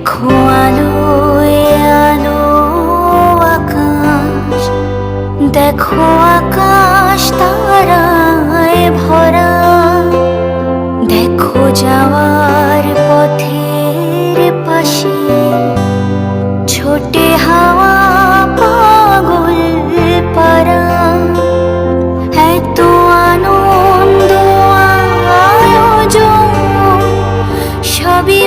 দেখো আলোয় আলো আকাশ, দেখো আকাশ তারায় ভরা, দেখো যাওয়ার পথের পাশে ছোটে হাওয়া পাগল পারা। এত আনন্দ আয়োজন সবই